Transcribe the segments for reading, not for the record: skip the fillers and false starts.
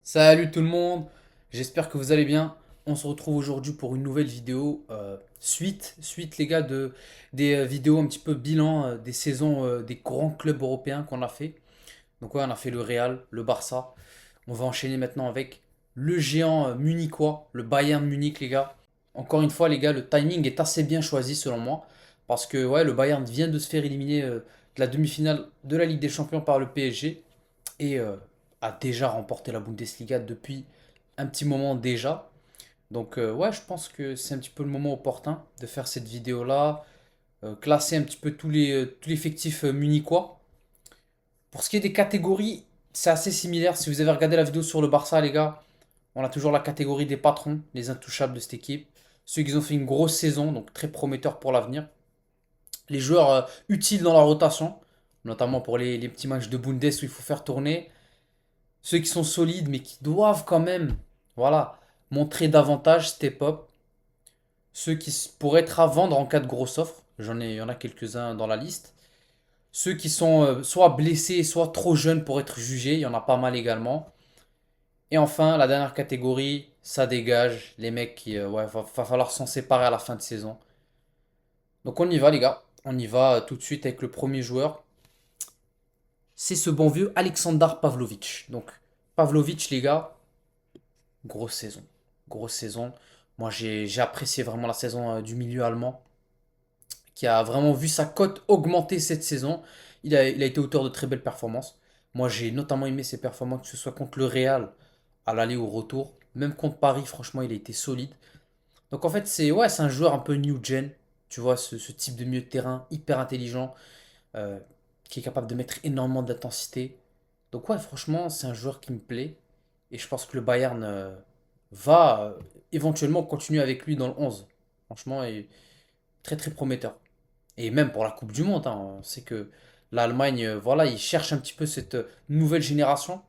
Salut tout le monde, j'espère que vous allez bien. On se retrouve aujourd'hui pour une nouvelle vidéo suite les gars des vidéos un petit peu bilan des saisons des grands clubs européens qu'on a fait. Donc ouais, on a fait le Real, le Barça. On va enchaîner maintenant avec le géant munichois, le Bayern Munich les gars. Encore une fois les gars, le timing est assez bien choisi selon moi parce que ouais, le Bayern vient de se faire éliminer de la demi-finale de la Ligue des Champions par le PSG et a déjà remporté la Bundesliga depuis un petit moment déjà. Donc ouais, je pense que c'est un petit peu le moment opportun de faire cette vidéo-là, classer un petit peu tout l'effectif munichois. Pour ce qui est des catégories, c'est assez similaire. Si vous avez regardé la vidéo sur le Barça, les gars, on a toujours la catégorie des patrons, les intouchables de cette équipe. Ceux qui ont fait une grosse saison, donc très prometteurs pour l'avenir. Les joueurs utiles dans la rotation, notamment pour les petits matchs de Bundes où il faut faire tourner. Ceux qui sont solides mais qui doivent quand même, voilà, montrer davantage, step up. Ceux pourraient être à vendre en cas de grosse offre. Il y en a quelques-uns dans la liste. Ceux qui sont soit blessés, soit trop jeunes pour être jugés, il y en a pas mal également. Et enfin, la dernière catégorie, ça dégage. Les mecs qui, ouais, va falloir s'en séparer à la fin de saison. Donc on y va les gars. On y va tout de suite avec le premier joueur. C'est ce bon vieux Aleksandar Pavlovic. Donc Pavlovic les gars, grosse saison. Grosse saison. Moi, j'ai apprécié vraiment la saison du milieu allemand, qui a vraiment vu sa cote augmenter cette saison. Il a été auteur de très belles performances. Moi, j'ai notamment aimé ses performances, que ce soit contre le Real, à l'aller ou au retour. Même contre Paris, franchement, il a été solide. Donc, en fait, c'est ouais, c'est un joueur un peu new gen. Tu vois, ce type de milieu de terrain, hyper intelligent, euh, qui est capable de mettre énormément d'intensité. Donc, ouais, franchement, c'est un joueur qui me plaît. Et je pense que le Bayern va éventuellement continuer avec lui dans le 11. Franchement, et très très prometteur. Et même pour la Coupe du Monde, hein, on sait que l'Allemagne, voilà, il cherche un petit peu cette nouvelle génération.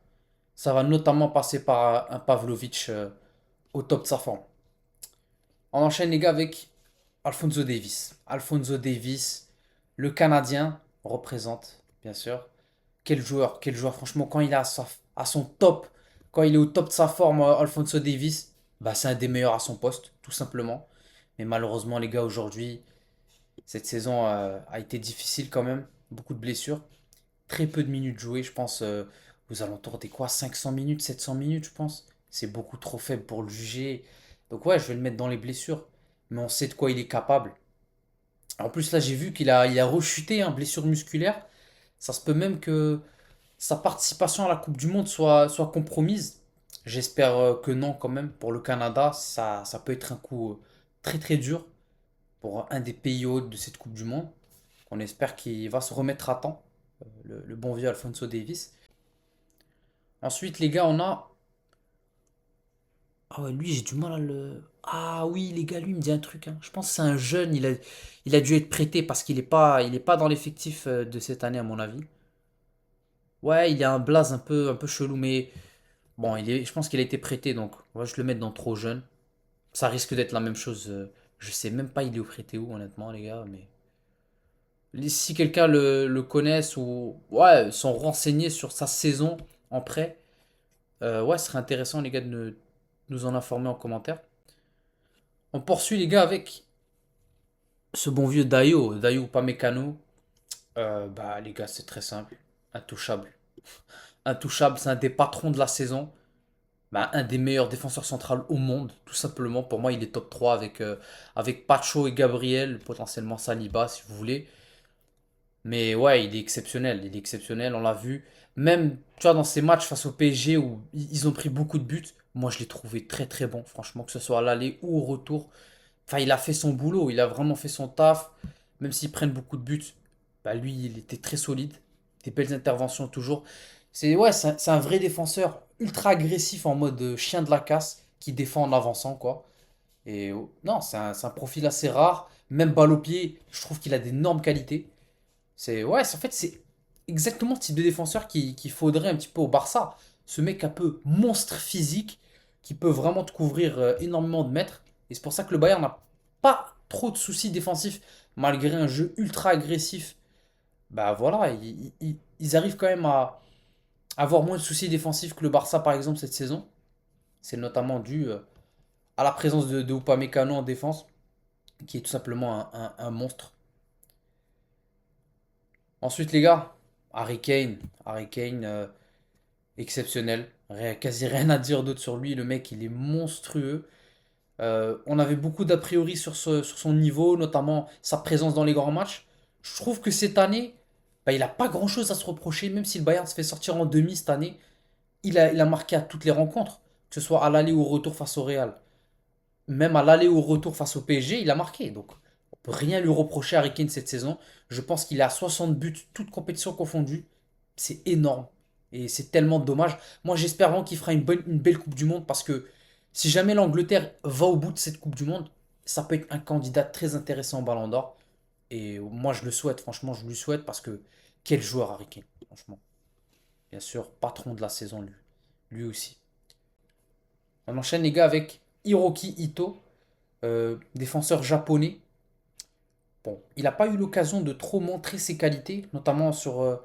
Ça va notamment passer par un Pavlovic au top de sa forme. On enchaîne les gars avec Alphonso Davies. Alphonso Davies, le Canadien, représente, bien sûr. Quel joueur, franchement, quand il est à son top, quand il est au top de sa forme, Alphonso Davies, bah, c'est un des meilleurs à son poste, tout simplement. Mais malheureusement, les gars, aujourd'hui, cette saison a été difficile quand même. Beaucoup de blessures. Très peu de minutes jouées, je pense, aux alentours des quoi, 500 minutes, 700 minutes, je pense. C'est beaucoup trop faible pour le juger. Donc ouais, je vais le mettre dans les blessures. Mais on sait de quoi il est capable. En plus, là, j'ai vu il a rechuté, hein, blessure musculaire. Ça se peut même que sa participation à la Coupe du Monde soit compromise. J'espère que non quand même. Pour le Canada, ça peut être un coup très très dur pour un des pays hôtes de cette Coupe du Monde. On espère qu'il va se remettre à temps, le bon vieux Alphonso Davis. Ensuite, les gars, on a... Ah ouais, lui, j'ai du mal à le... Ah oui, les gars, lui, il me dit un truc, hein. Je pense que c'est un jeune, il a dû être prêté parce qu'il est pas dans l'effectif de cette année, à mon avis. Ouais, il a un blaze un peu chelou, mais bon, je pense qu'il a été prêté, donc on va juste le mettre dans trop jeune. Ça risque d'être la même chose. Je sais même pas il est prêté où, honnêtement, les gars, mais si quelqu'un le connaisse ou ouais, sont renseignés sur sa saison en prêt, ouais, ce serait intéressant, les gars, de nous en informer en commentaire. On poursuit, les gars, avec ce bon vieux Dayo Upamecano. Bah, les gars, c'est très simple. Intouchable. Intouchable, c'est un des patrons de la saison. Bah, un des meilleurs défenseurs centrales au monde, tout simplement. Pour moi, il est top 3 avec Pacho et Gabriel, potentiellement Saliba, si vous voulez. Mais ouais, il est exceptionnel. Il est exceptionnel, on l'a vu. Même, tu vois, dans ces matchs face au PSG où ils ont pris beaucoup de buts, moi, je l'ai trouvé très très bon, franchement, que ce soit à l'aller ou au retour. Enfin, il a fait son boulot, il a vraiment fait son taf. Même s'ils prennent beaucoup de buts, bah lui, il était très solide. Des belles interventions toujours. Ouais, c'est un vrai défenseur ultra agressif en mode chien de la casse qui défend en avançant, quoi. Et non, c'est un profil assez rare. Même balle au pied, je trouve qu'il a d'énormes qualités. Ouais, en fait, c'est exactement le type de défenseur qu'il faudrait un petit peu au Barça. Ce mec un peu monstre physique qui peut vraiment te couvrir énormément de mètres. Et c'est pour ça que le Bayern n'a pas trop de soucis défensifs malgré un jeu ultra agressif. Bah voilà, ils arrivent quand même avoir moins de soucis défensifs que le Barça, par exemple, cette saison. C'est notamment dû à la présence de Upamecano en défense, qui est tout simplement un monstre. Ensuite, les gars, Harry Kane. Harry Kane, exceptionnel. Quasi rien à dire d'autre sur lui. Le mec, il est monstrueux. On avait beaucoup d'a priori sur son niveau, notamment sa présence dans les grands matchs. Je trouve que cette année, bah, il n'a pas grand-chose à se reprocher, même si le Bayern se fait sortir en demi cette année. Il a marqué à toutes les rencontres, que ce soit à l'aller ou au retour face au Real. Même à l'aller ou au retour face au PSG, il a marqué. Donc, on peut rien lui reprocher à Harry Kane cette saison. Je pense qu'il est à 60 buts, toutes compétitions confondues. C'est énorme. Et c'est tellement dommage. Moi, j'espère vraiment qu'il fera une belle Coupe du Monde parce que si jamais l'Angleterre va au bout de cette Coupe du Monde, ça peut être un candidat très intéressant au Ballon d'Or. Et moi, je le souhaite, franchement, je lui souhaite parce que quel joueur Harry Kane, franchement. Bien sûr, patron de la saison, lui. Lui aussi. On enchaîne, les gars, avec Hiroki Ito, défenseur japonais. Bon, il n'a pas eu l'occasion de trop montrer ses qualités, notamment sur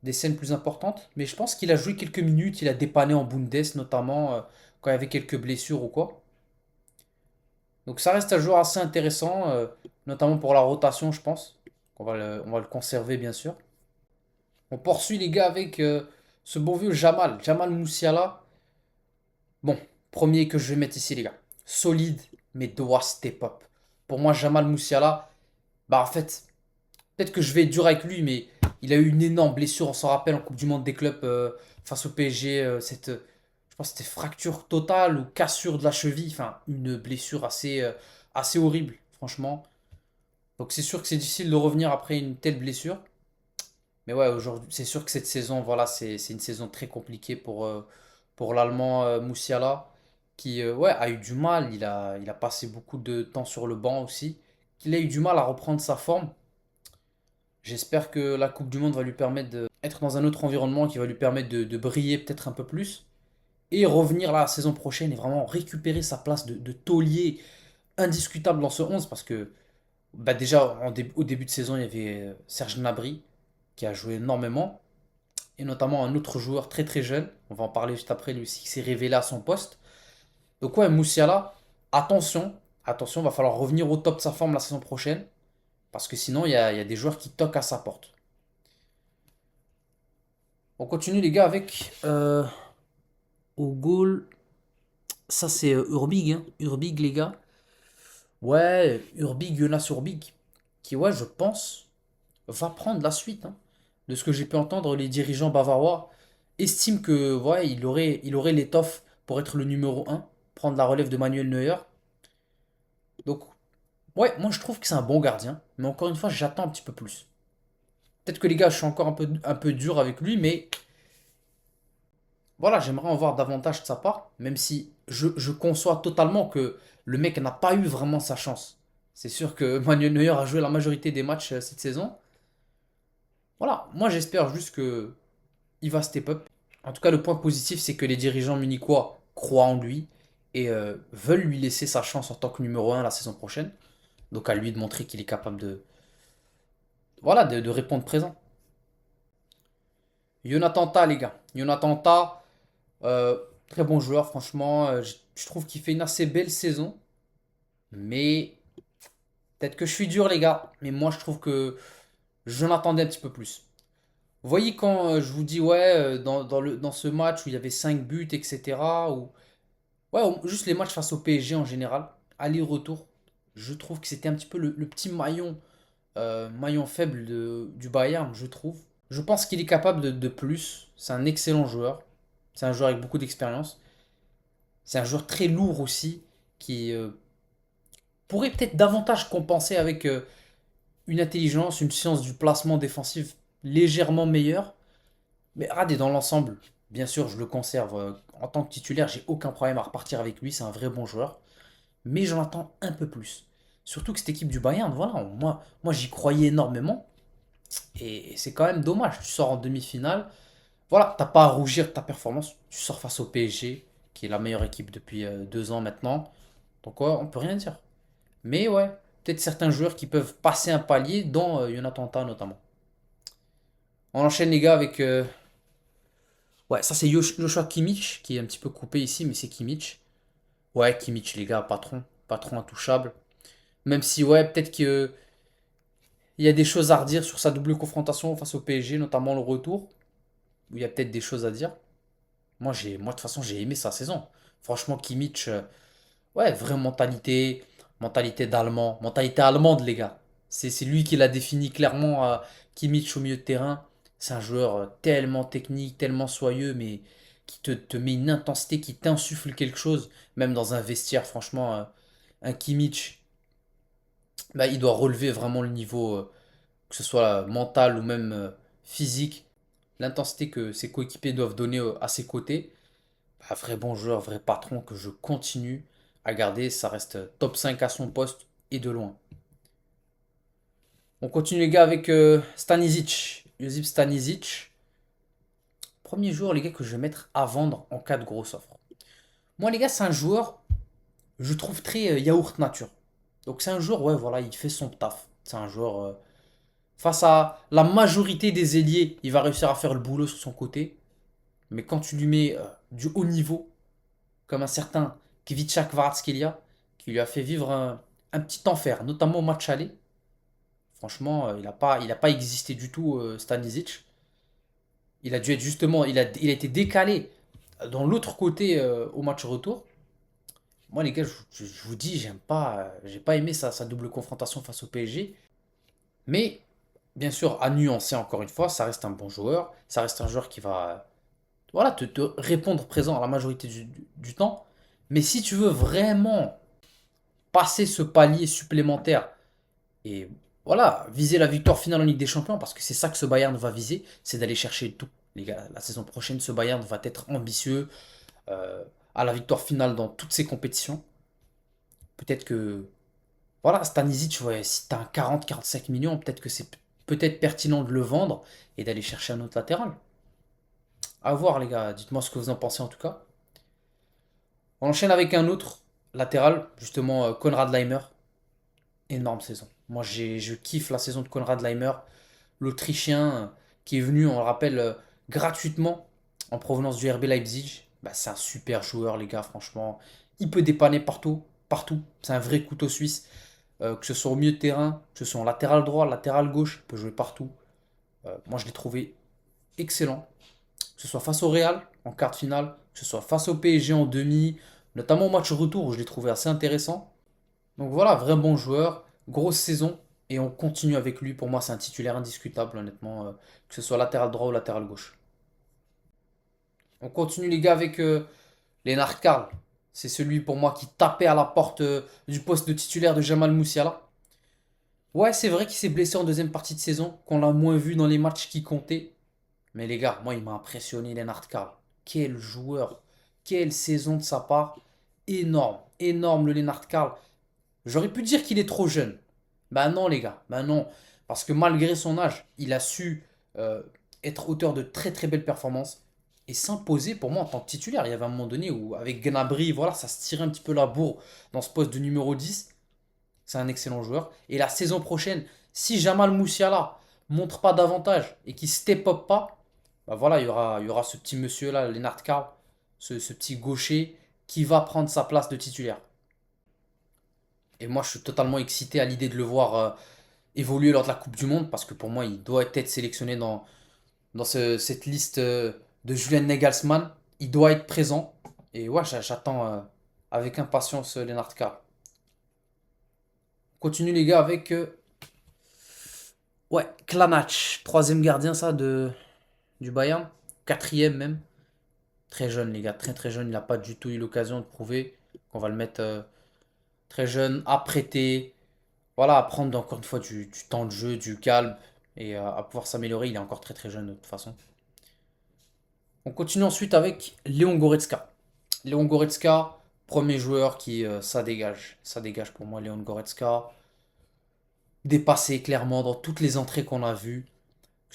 des scènes plus importantes, mais je pense qu'il a joué quelques minutes, il a dépanné en Bundes, notamment quand il y avait quelques blessures ou quoi. Donc ça reste un joueur assez intéressant, notamment pour la rotation, je pense. On va le conserver, bien sûr. On poursuit, les gars, avec ce bon vieux Jamal Moussiala. Bon, premier que je vais mettre ici, les gars. Solide, mais doit step up. Pour moi, Jamal Moussiala, bah en fait, peut-être que je vais être dur avec lui, mais il a eu une énorme blessure, on s'en rappelle, en Coupe du Monde des clubs face au PSG. Je pense que c'était fracture totale ou cassure de la cheville. Enfin, une blessure assez horrible, franchement. Donc c'est sûr que c'est difficile de revenir après une telle blessure. Mais ouais, aujourd'hui, c'est sûr que cette saison, voilà, c'est une saison très compliquée pour l'Allemand Moussiala, qui ouais, a eu du mal. Il a passé beaucoup de temps sur le banc aussi. Il a eu du mal à reprendre sa forme. J'espère que la Coupe du Monde va lui permettre d'être dans un autre environnement qui va lui permettre de briller peut-être un peu plus. Et revenir la saison prochaine et vraiment récupérer sa place de taulier indiscutable dans ce 11 parce que bah déjà au début de saison il y avait Serge Gnabry qui a joué énormément et notamment un autre joueur très très jeune, on va en parler juste après, lui aussi qui s'est révélé à son poste. Donc ouais, Moussiala, attention, va falloir revenir au top de sa forme la saison prochaine parce que sinon il y a des joueurs qui toquent à sa porte. On continue, les gars, avec au goal. Ça, c'est Urbig, hein. Urbig, les gars. Ouais, Urbig, Jonas Urbig. Qui, ouais, je pense, va prendre la suite, hein. De ce que j'ai pu entendre, les dirigeants bavarois estiment que, ouais, il aurait l'étoffe pour être le numéro un, prendre la relève de Manuel Neuer. Donc, ouais, moi je trouve que c'est un bon gardien. Mais encore une fois, j'attends un petit peu plus. Peut-être que les gars, je suis encore un peu dur avec lui, mais voilà, j'aimerais en voir davantage de sa part, même si je conçois totalement que le mec n'a pas eu vraiment sa chance. C'est sûr que Manuel Neuer a joué la majorité des matchs cette saison. Voilà, moi j'espère juste que il va step up. En tout cas, le point positif, c'est que les dirigeants munichois croient en lui et veulent lui laisser sa chance en tant que numéro un la saison prochaine. Donc à lui de montrer qu'il est capable voilà, de répondre présent. Jonathan Tah, les gars. Jonathan Tah, Euh, très bon joueur, franchement. Je trouve qu'il fait une assez belle saison. Mais peut-être que je suis dur, les gars. Mais moi, je trouve que j'en attendais un petit peu plus. Vous voyez, quand je vous dis, ouais, dans ce match où il y avait 5 buts, etc. Ou, ouais, juste les matchs face au PSG en général, aller-retour, je trouve que c'était un petit peu le petit maillon faible du Bayern, je trouve. Je pense qu'il est capable de plus. C'est un excellent joueur. C'est un joueur avec beaucoup d'expérience. C'est un joueur très lourd aussi, qui pourrait peut-être davantage compenser avec une intelligence, une science du placement défensif légèrement meilleure. Mais regardez, dans l'ensemble, bien sûr, je le conserve en tant que titulaire, j'ai aucun problème à repartir avec lui, c'est un vrai bon joueur. Mais j'en attends un peu plus. Surtout que cette équipe du Bayern, voilà, moi j'y croyais énormément. Et c'est quand même dommage, tu sors en demi-finale. Voilà, t'as pas à rougir de ta performance. Tu sors face au PSG, qui est la meilleure équipe depuis 2 ans maintenant. Donc ouais, on peut rien dire. Mais ouais, peut-être certains joueurs qui peuvent passer un palier, dont Jonathan Tah notamment. On enchaîne, les gars, avec Ouais, ça c'est Joshua Kimmich qui est un petit peu coupé ici, mais c'est Kimmich. Ouais, Kimmich, les gars, patron. Patron intouchable. Même si, ouais, peut-être qu'il y a des choses à redire sur sa double confrontation face au PSG, notamment le retour, où il y a peut-être des choses à dire. Moi de toute façon, j'ai aimé sa saison. Franchement, Kimmich, ouais, vraie mentalité, mentalité d'Allemand, mentalité allemande, les gars. C'est lui qui l'a défini clairement, Kimmich au milieu de terrain. C'est un joueur tellement technique, tellement soyeux, mais qui te met une intensité, qui t'insuffle quelque chose, même dans un vestiaire, franchement, un Kimmich, bah, il doit relever vraiment le niveau, que ce soit mental ou même physique, l'intensité que ses coéquipiers doivent donner à ses côtés. Bah, vrai bon joueur, vrai patron que je continue à garder. Ça reste top 5 à son poste et de loin. On continue les gars avec Stanisic. Josip Stanisic. Premier joueur les gars que je vais mettre à vendre en cas de grosse offre. Moi les gars c'est un joueur, je trouve très yaourt nature. Donc c'est un joueur, ouais voilà, il fait son taf. C'est un joueur, face à la majorité des ailiers, il va réussir à faire le boulot sur son côté. Mais quand tu lui mets du haut niveau, comme un certain Kvicha Kvaratskhelia, qui lui a fait vivre un petit enfer, notamment au match aller. Franchement, il a pas existé du tout, Stanisic. Il a dû être justement, il a été décalé dans l'autre côté au match retour. Moi, les gars, je vous dis, j'ai pas aimé sa double confrontation face au PSG. Mais, bien sûr, à nuancer encore une fois, ça reste un bon joueur. Ça reste un joueur qui va, voilà, te répondre présent à la majorité du temps. Mais si tu veux vraiment passer ce palier supplémentaire et voilà, viser la victoire finale en Ligue des Champions, parce que c'est ça que ce Bayern va viser, c'est d'aller chercher tout. Les gars, la saison prochaine, ce Bayern va être ambitieux à la victoire finale dans toutes ses compétitions. Peut-être que, voilà, Stanisic, ouais, si tu as un 40-45 millions, peut-être que c'est peut-être pertinent de le vendre et d'aller chercher un autre latéral. À voir, les gars, dites-moi ce que vous en pensez en tout cas. On enchaîne avec un autre latéral, justement Konrad Laimer. Énorme saison. Moi, je kiffe la saison de Konrad Laimer, l'Autrichien qui est venu, on le rappelle, gratuitement en provenance du RB Leipzig. Bah, c'est un super joueur, les gars, franchement. Il peut dépanner partout, partout. C'est un vrai couteau suisse. Que ce soit au milieu de terrain, que ce soit en latéral droit, latéral gauche, il peut jouer partout. Moi, je l'ai trouvé excellent. Que ce soit face au Real en quart de finale, que ce soit face au PSG en demi, notamment au match retour où je l'ai trouvé assez intéressant. Donc voilà, vrai bon joueur, grosse saison, et on continue avec lui. Pour moi, c'est un titulaire indiscutable, honnêtement, que ce soit latéral droit ou latéral gauche. On continue, les gars, avec Lennart Karl. C'est celui pour moi qui tapait à la porte du poste de titulaire de Jamal Moussiala. Ouais, c'est vrai qu'il s'est blessé en deuxième partie de saison, qu'on l'a moins vu dans les matchs qui comptaient. Mais les gars, moi, il m'a impressionné, Lennart Karl. Quel joueur, quelle saison de sa part. Énorme, énorme le Lennart Karl. J'aurais pu dire qu'il est trop jeune. Ben non, les gars, ben non. Parce que malgré son âge, il a su euh, être auteur de très très belles performances et s'imposer pour moi en tant que titulaire. Il y avait un moment donné où, avec Gnabry, voilà, ça se tirait un petit peu la bourre dans ce poste de numéro 10. C'est un excellent joueur. Et la saison prochaine, si Jamal Moussiala montre pas davantage et qu'il step up pas, bah voilà, il y aura ce petit monsieur-là, Lennart Karl, ce petit gaucher, qui va prendre sa place de titulaire. Et moi, je suis totalement excité à l'idée de le voir évoluer lors de la Coupe du Monde parce que pour moi, il doit être sélectionné dans cette liste de Julian Nagelsmann. Il doit être présent. Et ouais, j'attends avec impatience Lennart Carr. On continue les gars avec ouais, Klanach, troisième gardien ça du Bayern, quatrième même. Très jeune les gars, très très jeune. Il n'a pas du tout eu l'occasion de prouver qu'on va le mettre très jeune, apprêté. Voilà, à prendre encore une fois du temps de jeu, du calme et à pouvoir s'améliorer. Il est encore très très jeune de toute façon. On continue ensuite avec Léon Goretzka. Léon Goretzka, premier joueur qui ça dégage. Ça dégage pour moi Léon Goretzka. Dépassé clairement dans toutes les entrées qu'on a vues.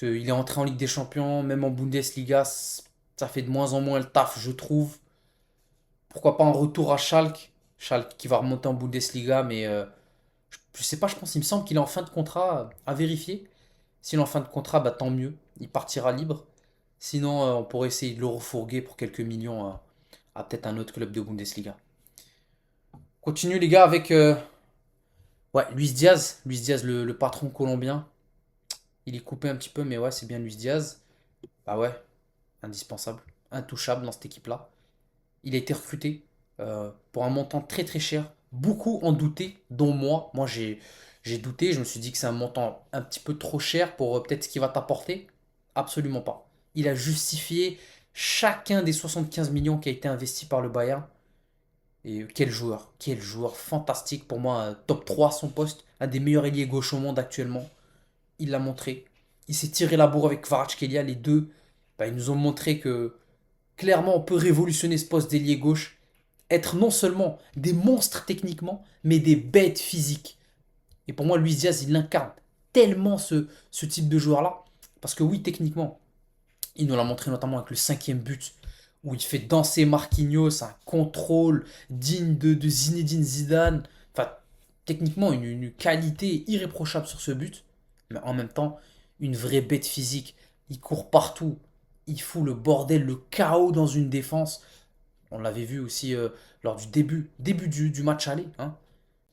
Il est entré en Ligue des Champions, même en Bundesliga, ça fait de moins en moins le taf, je trouve. Pourquoi pas un retour à Schalke. Schalke qui va remonter en Bundesliga, mais je sais pas, je pense, il me semble qu'il est en fin de contrat à vérifier. S'il est en fin de contrat, bah, tant mieux. Il partira libre. Sinon, on pourrait essayer de le refourguer pour quelques millions à peut-être un autre club de Bundesliga. Continue les gars avec ouais, Luis Diaz. Luis Diaz, le patron colombien. Il est coupé un petit peu, mais ouais, c'est bien Luis Diaz. Bah ouais, indispensable, intouchable dans cette équipe-là. Il a été recruté pour un montant très très cher. Beaucoup en doutaient, dont moi. Moi, j'ai douté. Je me suis dit que c'est un montant un petit peu trop cher pour peut-être ce qu'il va t'apporter. Absolument pas. Il a justifié chacun des 75 millions qui a été investi par le Bayern. Et quel joueur fantastique. Pour moi, top 3 à son poste. Un des meilleurs ailiers gauche au monde actuellement. Il l'a montré. Il s'est tiré la bourre avec Kvaratskhelia. Les deux, bah, ils nous ont montré que clairement, on peut révolutionner ce poste d'ailier gauche. Être non seulement des monstres techniquement, mais des bêtes physiques. Et pour moi, Luis Diaz, il incarne tellement ce type de joueur-là. Parce que oui, techniquement, il nous l'a montré notamment avec le cinquième but, où il fait danser Marquinhos, un contrôle digne de Zinedine Zidane. Enfin, techniquement, une qualité irréprochable sur ce but. Mais en même temps, une vraie bête physique. Il court partout. Il fout le bordel, le chaos dans une défense. On l'avait vu aussi lors du début du match aller, hein.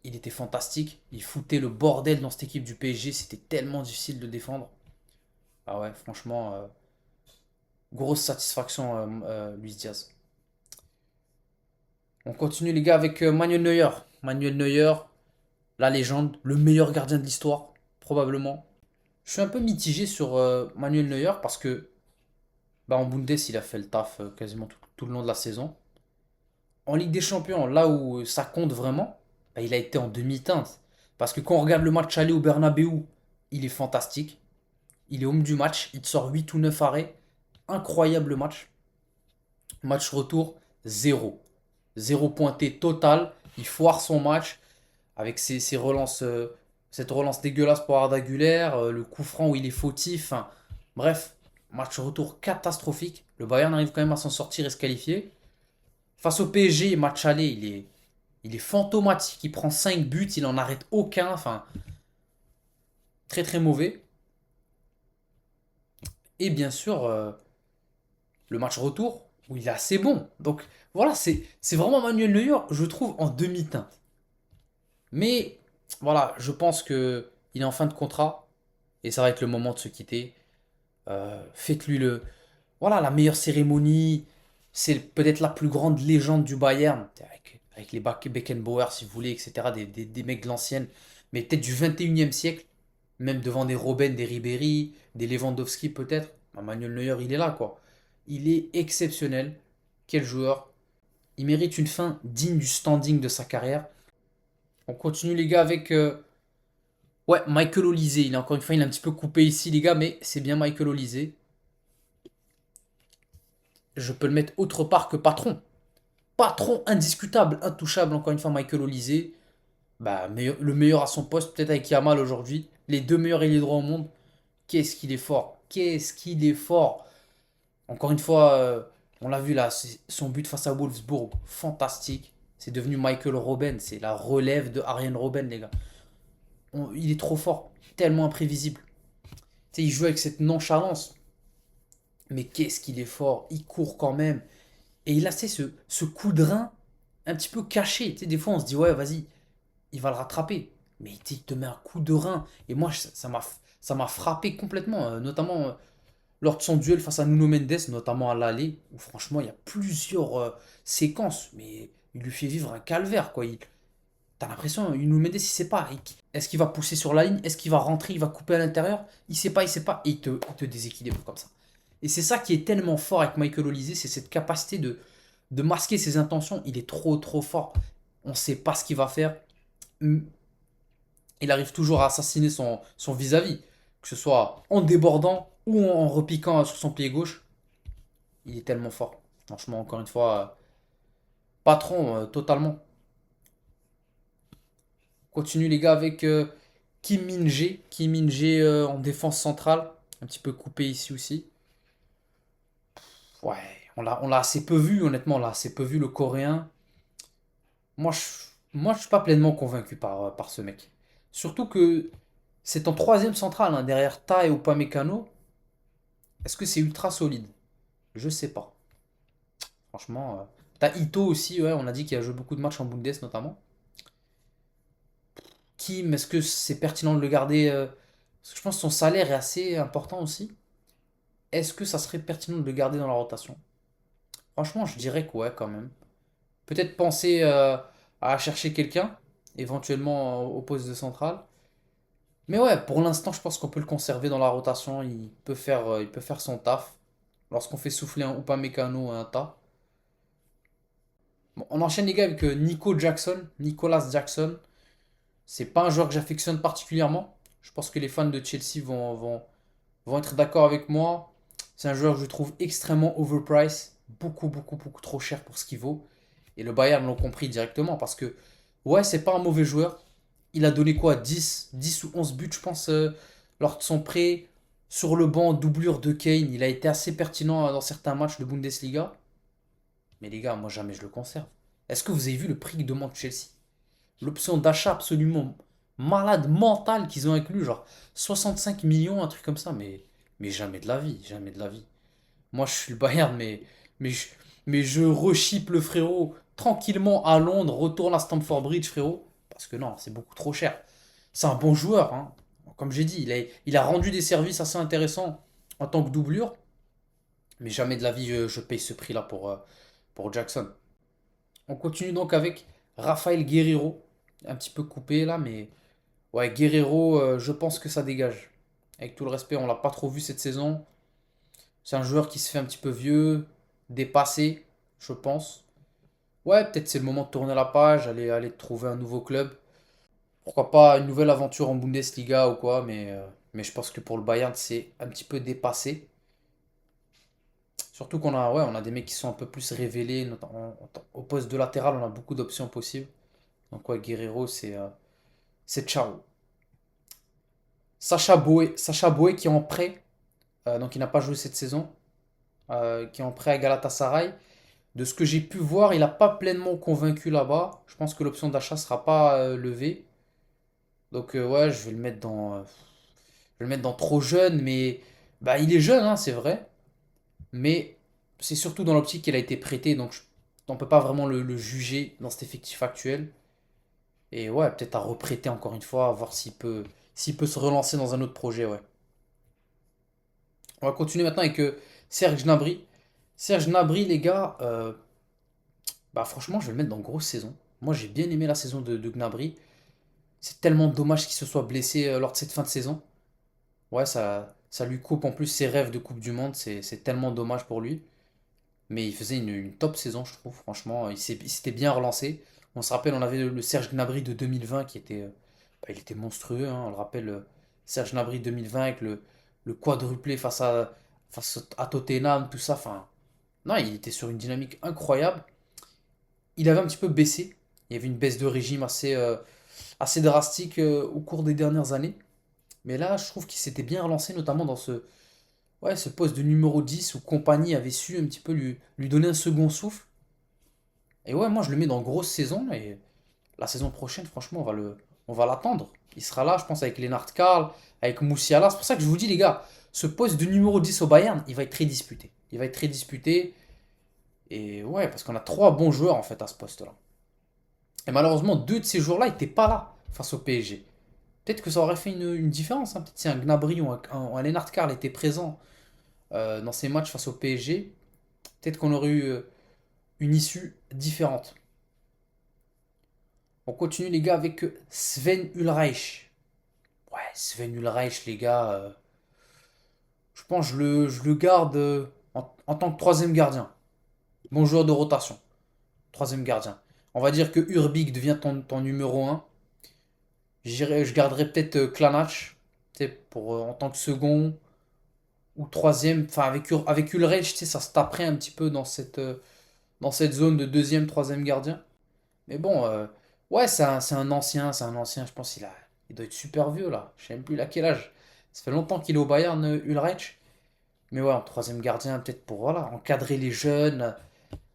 Il était fantastique. Il foutait le bordel dans cette équipe du PSG. C'était tellement difficile de défendre. Ah ouais, franchement, grosse satisfaction, Luis Diaz. On continue, les gars, avec Manuel Neuer. Manuel Neuer, la légende, le meilleur gardien de l'histoire, probablement. Je suis un peu mitigé sur Manuel Neuer parce que bah, en Bundes, il a fait le taf quasiment tout le long de la saison. En Ligue des Champions, là où ça compte vraiment, bah, il a été en demi-teinte. Parce que quand on regarde le match aller au Bernabeu, il est fantastique. Il est homme du match. Il te sort 8 ou 9 arrêts. Incroyable match. Match retour, zéro. Zéro pointé total. Il foire son match avec ses relances, cette relance dégueulasse pour Arda Güler, le coup franc où il est fautif. Enfin, bref, match retour catastrophique. Le Bayern arrive quand même à s'en sortir et se qualifier. Face au PSG, match aller, il est fantomatique. Il prend 5 buts, il en arrête aucun. Enfin, très très mauvais. Et bien sûr, le match retour, où il est assez bon. Donc voilà, c'est vraiment Manuel Neuer, je trouve, en demi-teinte. Mais voilà, je pense que il est en fin de contrat. Et ça va être le moment de se quitter. Faites-lui voilà, la meilleure cérémonie. C'est peut-être la plus grande légende du Bayern. Avec les Beckenbauer, si vous voulez, etc. Des mecs de l'ancienne. Mais peut-être du 21e siècle. Même devant des Robben, des Ribéry, des Lewandowski peut-être. Bah, Manuel Neuer, il est là, quoi. Il est exceptionnel. Quel joueur. Il mérite une fin digne du standing de sa carrière. On continue, les gars, avec ouais, Michael Olise. Il est encore une fois, il est un petit peu coupé ici, les gars, mais c'est bien Michael Olise. Je peux le mettre autre part que patron. Patron indiscutable, intouchable, encore une fois, Michael Olise. Bah, le meilleur à son poste, peut-être avec Yamal aujourd'hui. Les deux meilleurs ailiers droits au monde. Qu'est-ce qu'il est fort. Qu'est-ce qu'il est fort. Encore une fois, on l'a vu là, son but face à Wolfsburg, fantastique. C'est devenu Michael Robben. C'est la relève de Arjen Robben, les gars. Il est trop fort, tellement imprévisible. Tu sais, il joue avec cette nonchalance. Mais qu'est-ce qu'il est fort. Il court quand même. Et il a ce coup de rein un petit peu caché. Tu sais, des fois, on se dit, ouais, vas-y, il va le rattraper. Mais il te met un coup de rein. Et moi, ça m'a frappé complètement. Notamment lors de son duel face à Nuno Mendes, notamment à l'aller, où franchement, il y a plusieurs séquences. Mais il lui fait vivre un calvaire, quoi. T'as l'impression, Nuno Mendes, il sait pas. Est-ce qu'il va pousser sur la ligne? Est-ce qu'il va rentrer? Il va couper à l'intérieur? Il sait pas, il sait pas. Et il te déséquilibre comme ça. Et c'est ça qui est tellement fort avec Michael Olise, c'est cette capacité de masquer ses intentions. Il est trop, trop fort. On ne sait pas ce qu'il va faire. Il arrive toujours à assassiner son vis-à-vis, que ce soit en débordant ou en repiquant sur son pied gauche. Il est tellement fort. Franchement, encore une fois, patron totalement. Continue les gars avec Kim Min-jae. Kim Min-jae en défense centrale. Un petit peu coupé ici aussi. Ouais, on l'a assez peu vu, honnêtement. On l'a assez peu vu, le coréen. Moi, je, moi, je suis pas pleinement convaincu par ce mec. Surtout que c'est en troisième centrale, hein, derrière Ta et Upamecano. Est-ce que c'est ultra solide? Je sais pas. Franchement. T'as Ito aussi, ouais, on a dit qu'il a joué beaucoup de matchs en Bundes notamment. Kim, est-ce que c'est pertinent de le garder parce que je pense que son salaire est assez important aussi. Est-ce que ça serait pertinent de le garder dans la rotation? Franchement, je dirais que ouais, quand même. Peut-être penser à chercher quelqu'un, éventuellement au poste de central. Mais ouais, pour l'instant, je pense qu'on peut le conserver dans la rotation. Il peut faire son taf. Lorsqu'on fait souffler un Upamecano, un tas. Bon, on enchaîne les gars avec Nicolas Jackson. C'est pas un joueur que j'affectionne particulièrement. Je pense que les fans de Chelsea vont être d'accord avec moi. C'est un joueur que je trouve extrêmement overpriced. Beaucoup, beaucoup, beaucoup trop cher pour ce qu'il vaut. Et le Bayern l'ont compris directement parce que, ouais, c'est pas un mauvais joueur. Il a donné quoi 10 ou 11 buts, je pense, lors de son prêt. Sur le banc, doublure de Kane. Il a été assez pertinent dans certains matchs de Bundesliga. Mais les gars, moi jamais je le conserve. Est-ce que vous avez vu le prix que demande Chelsea? L'option d'achat absolument malade, mentale qu'ils ont inclus, genre 65 millions, un truc comme ça. Mais jamais de la vie, jamais de la vie. Moi, je suis le Bayern, mais, je, mais je rechip le frérot tranquillement à Londres, retourne à Stamford Bridge, frérot. Parce que non, c'est beaucoup trop cher. C'est un bon joueur, hein. Comme j'ai dit, il a rendu des services assez intéressants en tant que doublure. Mais jamais de la vie, je paye ce prix-là pour Jackson. On continue donc avec Rafael Guerreiro. Un petit peu coupé là, mais ouais, Guerreiro, je pense que ça dégage. Avec tout le respect, on l'a pas trop vu cette saison. C'est un joueur qui se fait un petit peu vieux, dépassé, je pense. Ouais, peut-être c'est le moment de tourner la page, aller trouver un nouveau club. Pourquoi pas une nouvelle aventure en Bundesliga ou quoi, mais je pense que pour le Bayern, c'est un petit peu dépassé. Surtout qu'on a, ouais, on a des mecs qui sont un peu plus révélés. Au poste de latéral, on a beaucoup d'options possibles. Donc ouais, Guerrero, c'est ciao. Sacha Boey qui est en prêt, donc il n'a pas joué cette saison, qui est en prêt à Galatasaray. De ce que j'ai pu voir, il n'a pas pleinement convaincu là-bas. Je pense que l'option d'achat ne sera pas levée. Donc ouais, je vais le mettre dans trop jeune, mais bah, il est jeune, hein, c'est vrai. Mais c'est surtout dans l'optique qu'il a été prêté, donc on ne peut pas vraiment le juger dans cet effectif actuel. Et ouais, peut-être à reprêter encore une fois, voir s'il peut se relancer dans un autre projet, ouais. On va continuer maintenant avec Serge Gnabry. Serge Gnabry, les gars, bah franchement, je vais le mettre dans grosse saison. Moi, j'ai bien aimé la saison de Gnabry. C'est tellement dommage qu'il se soit blessé lors de cette fin de saison. Ouais, ça lui coupe en plus ses rêves de Coupe du Monde. C'est tellement dommage pour lui. Mais il faisait une top saison, je trouve. Franchement, il s'était bien relancé. On se rappelle, on avait le Serge Gnabry de 2020 qui était, bah, il était monstrueux, hein. On le rappelle, Serge Gnabry 2020 avec le quadruplé face à Tottenham, tout ça. Enfin, non, il était sur une dynamique incroyable. Il avait un petit peu baissé. Il y avait une baisse de régime assez drastique au cours des dernières années. Mais là, je trouve qu'il s'était bien relancé, notamment dans ouais, ce poste de numéro 10 où Compagnie avait su un petit peu lui donner un second souffle. Et ouais, moi je le mets dans grosse saison et la saison prochaine, franchement, on va l'attendre. Il sera là, je pense, avec Lennart Karl, avec Moussiala. C'est pour ça que je vous dis, les gars, ce poste de numéro 10 au Bayern, il va être très disputé. Il va être très disputé. Et ouais, parce qu'on a trois bons joueurs en fait à ce poste-là. Et malheureusement, deux de ces joueurs-là n'étaient pas là face au PSG. Peut-être que ça aurait fait une différence, hein. Peut-être si un Gnabry ou un Lennart Karl était présent dans ces matchs face au PSG, peut-être qu'on aurait eu une issue différente. On continue les gars avec Sven Ulreich. Ouais, Sven Ulreich les gars, je pense que je le garde en tant que troisième gardien. Bon joueur de rotation, troisième gardien. On va dire que Urbik devient ton numéro un. Je garderai peut-être Klanac, en tant que second ou troisième. Enfin, avec Ulreich, ça se taperait un petit peu dans cette zone de deuxième, troisième gardien. Mais bon, ouais, c'est un ancien, je pense il doit être super vieux là. Je sais même plus il a quel âge. Ça fait longtemps qu'il est au Bayern, Ulreich. Mais ouais, en troisième gardien, peut-être pour voilà, encadrer les jeunes,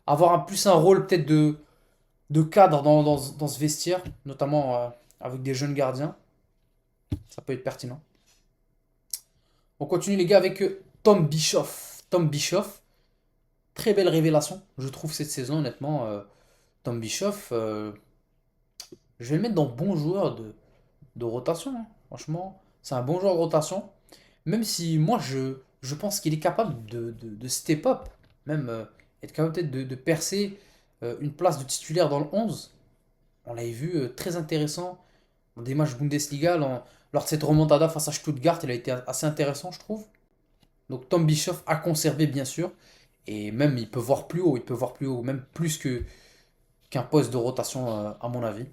avoir plus un rôle peut-être de cadre dans ce vestiaire, notamment avec des jeunes gardiens. Ça peut être pertinent. On continue les gars avec Tom Bischoff. Tom Bischoff. très belle révélation, je trouve, cette saison, honnêtement. Tom Bischoff, je vais le mettre dans bon joueur de rotation, hein. Franchement, c'est un bon joueur de rotation. Même si moi, je pense qu'il est capable de step up, même être capable peut-être de percer une place de titulaire dans le 11. On l'avait vu très intéressant dans des matchs Bundesliga. Lors de cette remontada face à Stuttgart, il a été assez intéressant, je trouve. Donc Tom Bischoff a conservé, bien sûr. Et même, il peut voir plus haut. Il peut voir plus haut, même plus qu'un poste de rotation, à mon avis.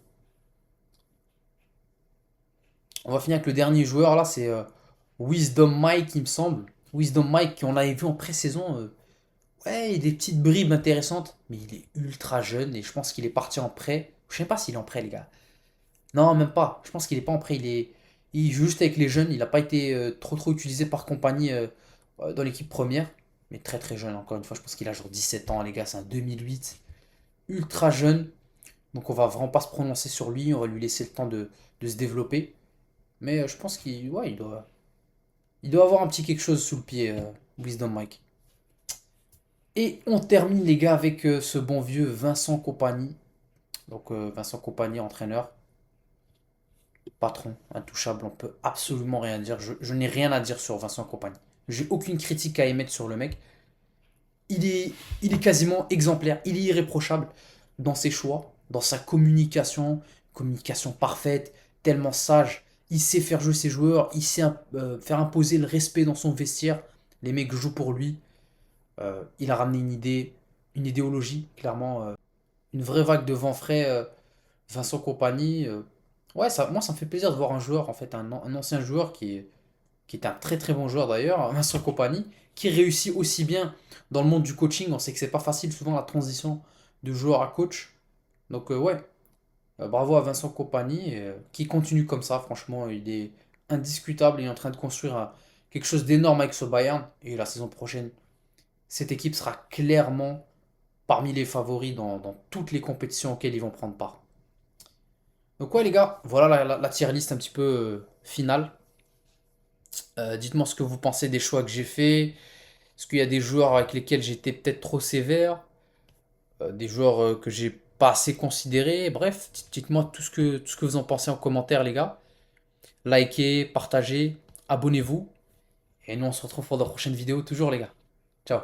On va finir avec le dernier joueur, là, c'est Wisdom Mike, il me semble. Wisdom Mike, qu'on avait vu en pré-saison. Ouais, il a des petites bribes intéressantes. Mais il est ultra jeune et je pense qu'il est parti en prêt. Je sais pas s'il est en prêt, les gars. Non, même pas. Je pense qu'il est pas en prêt. Il joue juste avec les jeunes. Il n'a pas été trop utilisé par compagnie dans l'équipe première. Mais très très jeune, encore une fois. Je pense qu'il a genre 17 ans, les gars. C'est un 2008. Ultra jeune. Donc on va vraiment pas se prononcer sur lui. On va lui laisser le temps de se développer. Mais je pense qu'il ouais, il doit avoir un petit quelque chose sous le pied, Wisdom Mike. Et on termine, les gars, avec ce bon vieux Vincent Compagnie. Donc Vincent Compagnie, entraîneur. Patron, intouchable, on peut absolument rien dire. Je n'ai rien à dire sur Vincent Compagnie. J'ai aucune critique à émettre sur le mec. Il est quasiment exemplaire, il est irréprochable dans ses choix, dans sa communication, communication parfaite, tellement sage. Il sait faire jouer ses joueurs, il sait faire imposer le respect dans son vestiaire. Les mecs jouent pour lui. Il a ramené une idée, une idéologie, clairement. Une vraie vague de vent frais, Vincent Compagnie. Ouais, moi ça me fait plaisir de voir un joueur, en fait, un ancien joueur qui est un très très bon joueur d'ailleurs, Vincent Compagnie, qui réussit aussi bien dans le monde du coaching. On sait que c'est pas facile souvent la transition de joueur à coach. Donc ouais, bravo à Vincent Compagnie, qui continue comme ça. Franchement, il est indiscutable. Il est en train de construire quelque chose d'énorme avec ce Bayern. Et la saison prochaine, cette équipe sera clairement parmi les favoris dans toutes les compétitions auxquelles ils vont prendre part. Donc ouais les gars, voilà la tier list un petit peu finale. Dites-moi ce que vous pensez des choix que j'ai faits. Est-ce qu'il y a des joueurs avec lesquels j'étais peut-être trop sévère, des joueurs que j'ai pas assez considérés? Bref, dites-moi tout ce que vous en pensez en commentaire, les gars. Likez, partagez, abonnez-vous. Et nous, on se retrouve pour de prochaines vidéos, toujours, les gars. Ciao.